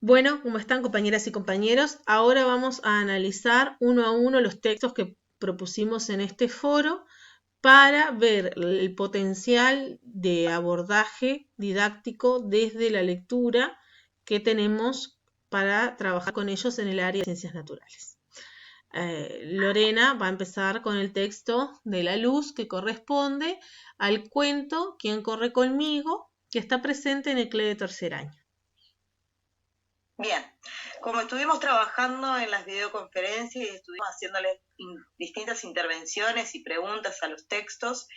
Bueno, ¿cómo están compañeras y compañeros? Ahora vamos a analizar uno a uno los textos que propusimos en este foro para ver el potencial de abordaje didáctico desde la lectura que tenemos para trabajar con ellos en el área de ciencias naturales. Lorena va a empezar con el texto de La Luz que corresponde al cuento ¿Quién corre conmigo?, que está presente en el CLE de tercer año. Bien, como estuvimos trabajando en las videoconferencias y estuvimos haciéndole distintas intervenciones y preguntas a los textos,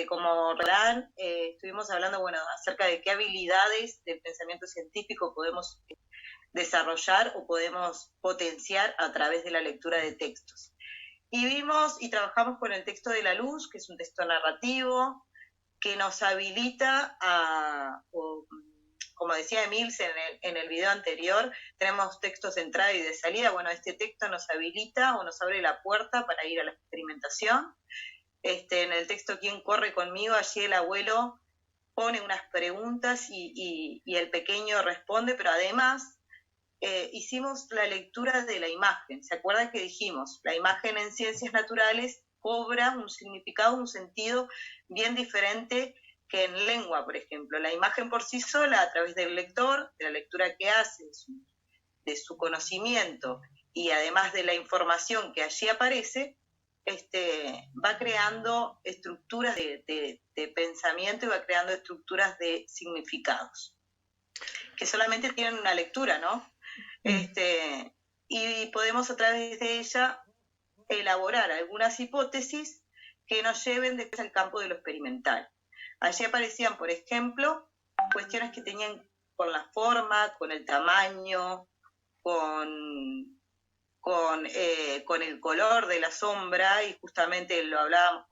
como Roland, estuvimos hablando, acerca de qué habilidades del pensamiento científico podemos desarrollar o podemos potenciar a través de la lectura de textos. Y vimos y trabajamos con el texto de La Luz, que es un texto narrativo que nos habilita como decía Emilce en el video anterior, tenemos textos de entrada y de salida. Bueno, este texto nos habilita o nos abre la puerta para ir a la experimentación. En el texto ¿Quién corre conmigo?, allí el abuelo pone unas preguntas y el pequeño responde, pero además hicimos la lectura de la imagen. ¿Se acuerdan que dijimos? La imagen en ciencias naturales cobra un significado, un sentido bien diferente que en lengua, por ejemplo. La imagen por sí sola, a través del lector, de la lectura que hace, de su conocimiento y además de la información que allí aparece, va creando estructuras de pensamiento y va creando estructuras de significados, que solamente tienen una lectura, ¿no? Y podemos a través de ella elaborar algunas hipótesis que nos lleven después al campo de lo experimental. Allí aparecían, por ejemplo, cuestiones que tenían con la forma, con el tamaño, con el color de la sombra, y justamente lo hablábamos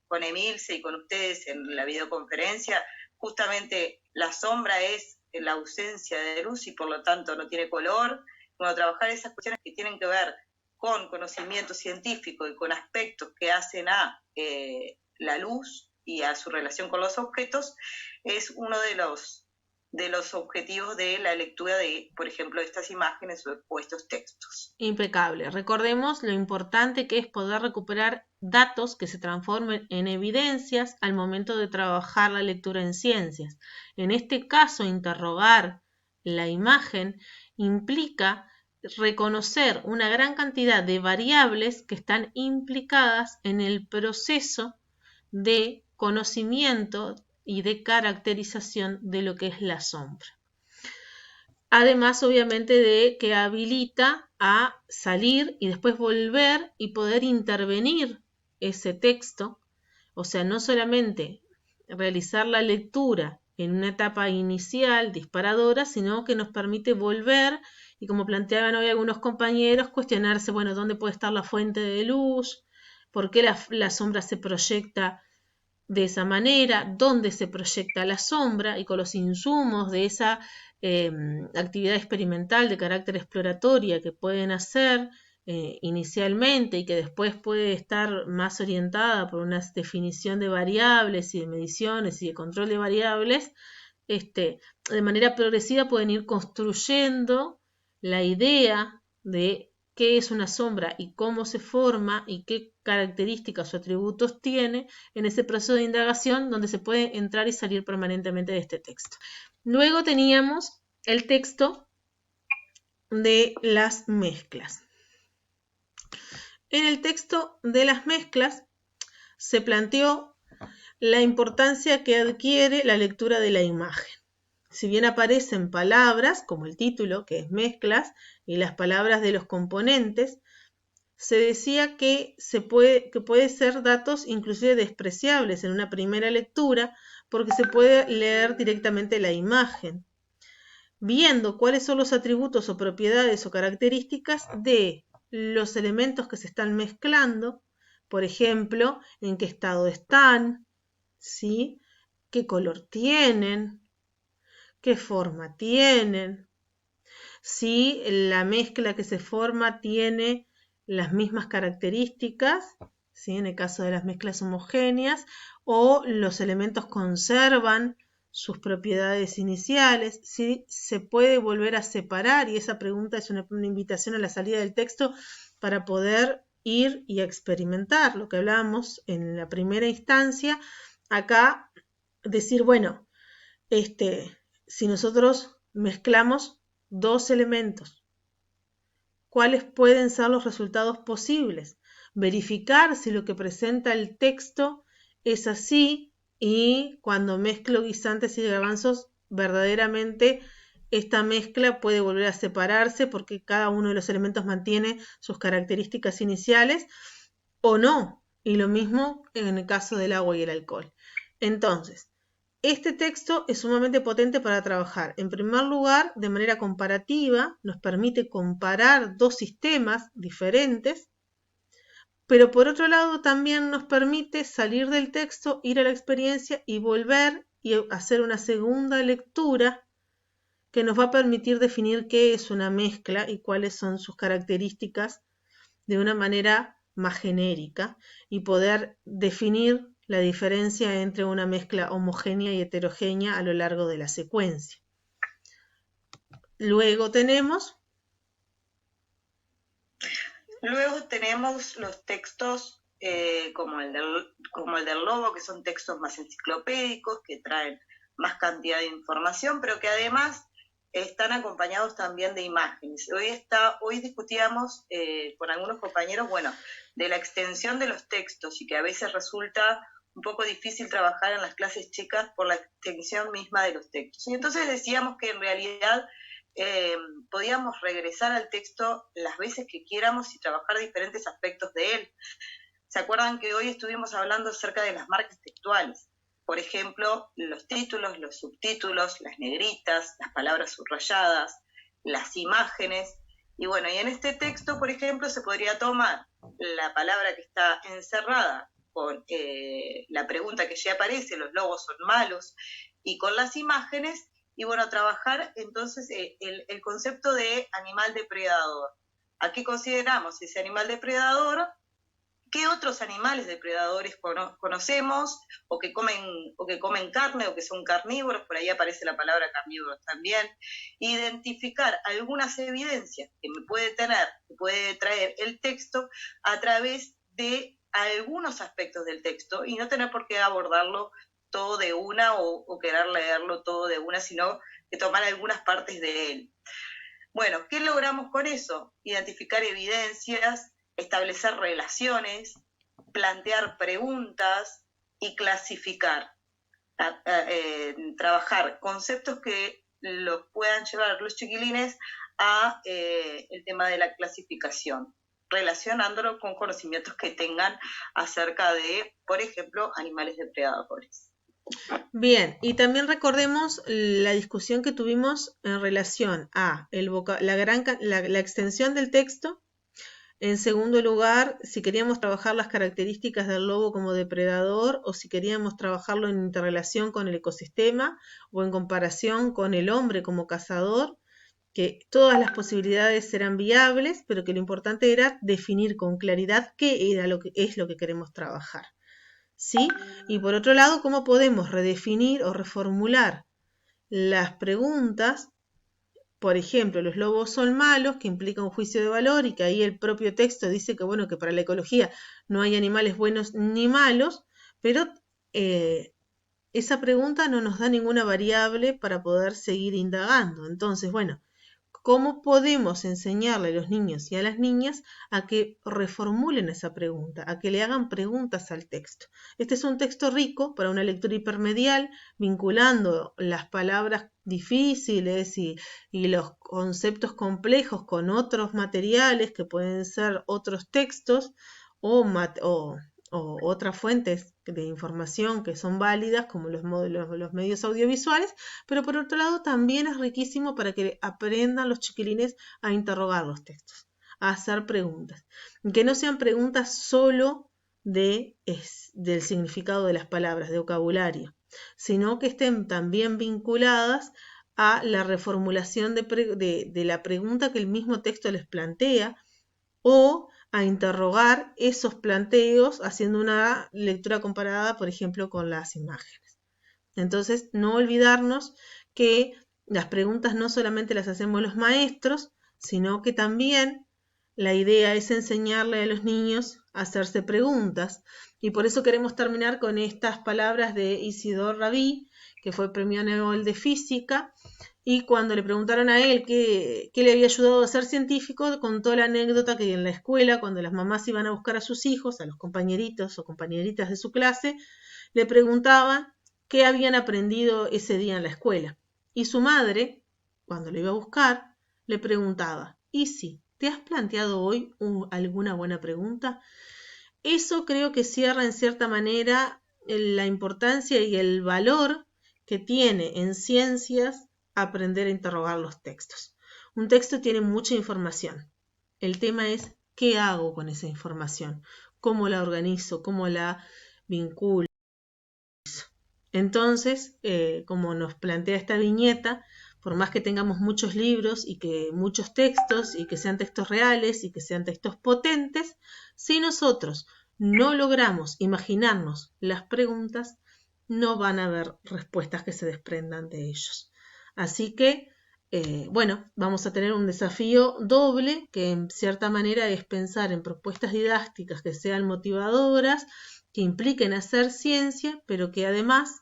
con Emilce y con ustedes en la videoconferencia. Justamente la sombra es la ausencia de luz y por lo tanto no tiene color. Bueno, trabajar esas cuestiones que tienen que ver con conocimiento científico y con aspectos que hacen a la luz y a su relación con los objetos, es uno de los objetivos de la lectura de, por ejemplo, estas imágenes o estos textos. Impecable. Recordemos lo importante que es poder recuperar datos que se transformen en evidencias al momento de trabajar la lectura en ciencias. En este caso, interrogar la imagen implica reconocer una gran cantidad de variables que están implicadas en el proceso de conocimiento y de caracterización de lo que es la sombra. Además, obviamente, de que habilita a salir y después volver y poder intervenir ese texto. O sea, no solamente realizar la lectura en una etapa inicial disparadora, sino que nos permite volver y, como planteaban hoy algunos compañeros, cuestionarse, bueno, ¿dónde puede estar la fuente de luz? ¿Por qué la sombra se proyecta de esa manera? ¿Dónde se proyecta la sombra? Y con los insumos de esa actividad experimental de carácter exploratoria que pueden hacer inicialmente y que después puede estar más orientada por una definición de variables y de mediciones y de control de variables, de manera progresiva pueden ir construyendo la idea de qué es una sombra y cómo se forma y qué características o atributos tiene en ese proceso de indagación donde se puede entrar y salir permanentemente de este texto. Luego teníamos el texto de las mezclas. En el texto de las mezclas se planteó la importancia que adquiere la lectura de la imagen. Si bien aparecen palabras, como el título, que es mezclas, y las palabras de los componentes, se decía que puede ser datos inclusive despreciables en una primera lectura, porque se puede leer directamente la imagen, viendo cuáles son los atributos o propiedades o características de los elementos que se están mezclando, por ejemplo, en qué estado están, ¿sí? ¿Qué color tienen? ¿Qué forma tienen? Si la mezcla que se forma tiene las mismas características, ¿sí? En el caso de las mezclas homogéneas, o los elementos conservan sus propiedades iniciales, si se puede volver a separar, y esa pregunta es una invitación a la salida del texto para poder ir y experimentar lo que hablábamos en la primera instancia. Acá decir, bueno, si nosotros mezclamos dos elementos, ¿cuáles pueden ser los resultados posibles? Verificar si lo que presenta el texto es así, y cuando mezclo guisantes y garbanzos, verdaderamente esta mezcla puede volver a separarse porque cada uno de los elementos mantiene sus características iniciales o no. Y lo mismo en el caso del agua y el alcohol. Entonces, este texto es sumamente potente para trabajar. En primer lugar, de manera comparativa, nos permite comparar dos sistemas diferentes, pero por otro lado también nos permite salir del texto, ir a la experiencia y volver y hacer una segunda lectura que nos va a permitir definir qué es una mezcla y cuáles son sus características de una manera más genérica y poder definir la diferencia entre una mezcla homogénea y heterogénea a lo largo de la secuencia. Luego tenemos los textos como el del lobo, que son textos más enciclopédicos, que traen más cantidad de información, pero que además están acompañados también de imágenes. Hoy discutíamos con algunos compañeros, de la extensión de los textos, y que a veces resulta un poco difícil trabajar en las clases chicas por la extensión misma de los textos. Y entonces decíamos que en realidad podíamos regresar al texto las veces que quieramos y trabajar diferentes aspectos de él. ¿Se acuerdan que hoy estuvimos hablando acerca de las marcas textuales? Por ejemplo, los títulos, los subtítulos, las negritas, las palabras subrayadas, las imágenes. Y y en este texto, por ejemplo, se podría tomar la palabra que está encerrada con la pregunta que ya aparece, los lobos son malos, y con las imágenes, y trabajar entonces el concepto de animal depredador. ¿A qué consideramos ese animal depredador? ¿Qué otros animales depredadores conocemos o que comen carne o que son carnívoros? Por ahí aparece la palabra carnívoros también. Identificar algunas evidencias que puede traer el texto a través de algunos aspectos del texto, y no tener por qué abordarlo todo de una o querer leerlo todo de una, sino de tomar algunas partes de él. ¿Qué logramos con eso? Identificar evidencias, establecer relaciones, plantear preguntas y clasificar. Trabajar conceptos que los puedan llevar los chiquilines a el tema de la clasificación, relacionándolo con conocimientos que tengan acerca de, por ejemplo, animales depredadores. Bien, y también recordemos la discusión que tuvimos en relación a la extensión del texto. En segundo lugar, si queríamos trabajar las características del lobo como depredador, o si queríamos trabajarlo en interrelación con el ecosistema o en comparación con el hombre como cazador, que todas las posibilidades eran viables, pero que lo importante era definir con claridad qué era lo que queremos trabajar. ¿Sí? Y por otro lado, cómo podemos redefinir o reformular las preguntas. Por ejemplo, los lobos son malos, que implica un juicio de valor, y que ahí el propio texto dice que que para la ecología no hay animales buenos ni malos, pero esa pregunta no nos da ninguna variable para poder seguir indagando. Entonces, ¿cómo podemos enseñarle a los niños y a las niñas a que reformulen esa pregunta, a que le hagan preguntas al texto? Este es un texto rico para una lectura hipermedial, vinculando las palabras difíciles y los conceptos complejos con otros materiales que pueden ser otros textos o otras fuentes de información que son válidas, como los medios audiovisuales, pero por otro lado también es riquísimo para que aprendan los chiquilines a interrogar los textos, a hacer preguntas, que no sean preguntas solo del significado de las palabras, de vocabulario, sino que estén también vinculadas a la reformulación de la pregunta que el mismo texto les plantea, o a interrogar esos planteos haciendo una lectura comparada, por ejemplo, con las imágenes. Entonces, no olvidarnos que las preguntas no solamente las hacemos los maestros, sino que también la idea es enseñarle a los niños a hacerse preguntas. Y por eso queremos terminar con estas palabras de Isidore Rabi, que fue premio Nobel de Física, y cuando le preguntaron a él qué le había ayudado a ser científico, contó la anécdota que en la escuela, cuando las mamás iban a buscar a sus hijos, a los compañeritos o compañeritas de su clase, le preguntaban qué habían aprendido ese día en la escuela. Y su madre, cuando lo iba a buscar, le preguntaba, Isi, ¿te has planteado hoy alguna buena pregunta? Eso creo que cierra en cierta manera la importancia y el valor que tiene en ciencias aprender a interrogar los textos. Un texto tiene mucha información. El tema es qué hago con esa información, cómo la organizo, cómo la vinculo. Entonces, como nos plantea esta viñeta, por más que tengamos muchos libros y que muchos textos y que sean textos reales y que sean textos potentes, si nosotros no logramos imaginarnos las preguntas, no van a haber respuestas que se desprendan de ellos. Así que, bueno, vamos a tener un desafío doble que en cierta manera es pensar en propuestas didácticas que sean motivadoras, que impliquen hacer ciencia, pero que además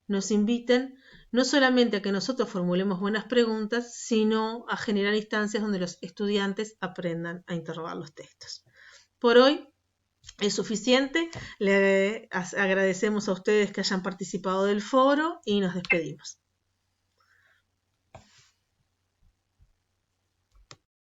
nos inviten no solamente a que nosotros formulemos buenas preguntas, sino a generar instancias donde los estudiantes aprendan a interrogar los textos. Por hoy es suficiente. Le agradecemos a ustedes que hayan participado del foro y nos despedimos.